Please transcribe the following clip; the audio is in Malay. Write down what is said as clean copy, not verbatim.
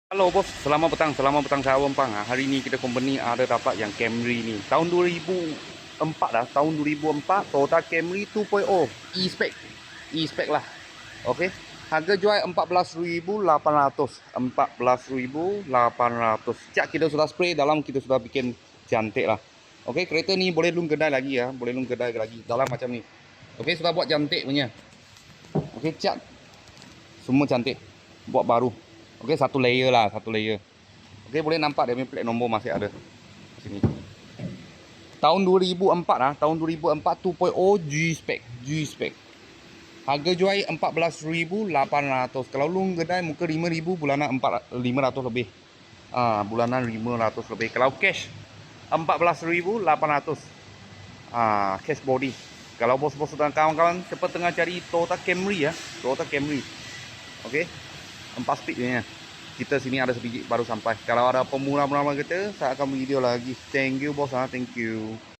Halo bos, selamat petang sawam pang. Hari ni kita company ada dapat yang Camry ni. Tahun 2004 dah, tahun 2004 Toyota Camry 2.0 E-spec. E-spec lah. Okey. Harga jual 14,800. 14,800. Cak kita sudah spray dalam, kita sudah bikin cantik lah. Okey, kereta ni boleh lung kedai lagi ya, boleh lung kedai lagi. Dalam macam ni. Okey, sudah buat cantik punya. Okey, cat semua cantik. Buat baru. Okey, satu layer lah, satu layer. Okey, boleh nampak dia punya plate nombor masih ada sini. Tahun 2004 ah, tahun 2004 2.0 G-spec, G-spec. Harga jual 14,800. Kalau lu kedai muka 5,000 bulanan 500 lebih. Bulanan 500 lebih. Kalau cash 14,800. Cash body. Kalau bos-bos dan kawan-kawan cepat tengah cari Toyota Camry ya, Toyota Camry. Okey. 4 speed punya. Kita sini ada sebiji baru sampai. Kalau ada pemula-pemula kita, saya akan video lagi. Thank you bos, thank you.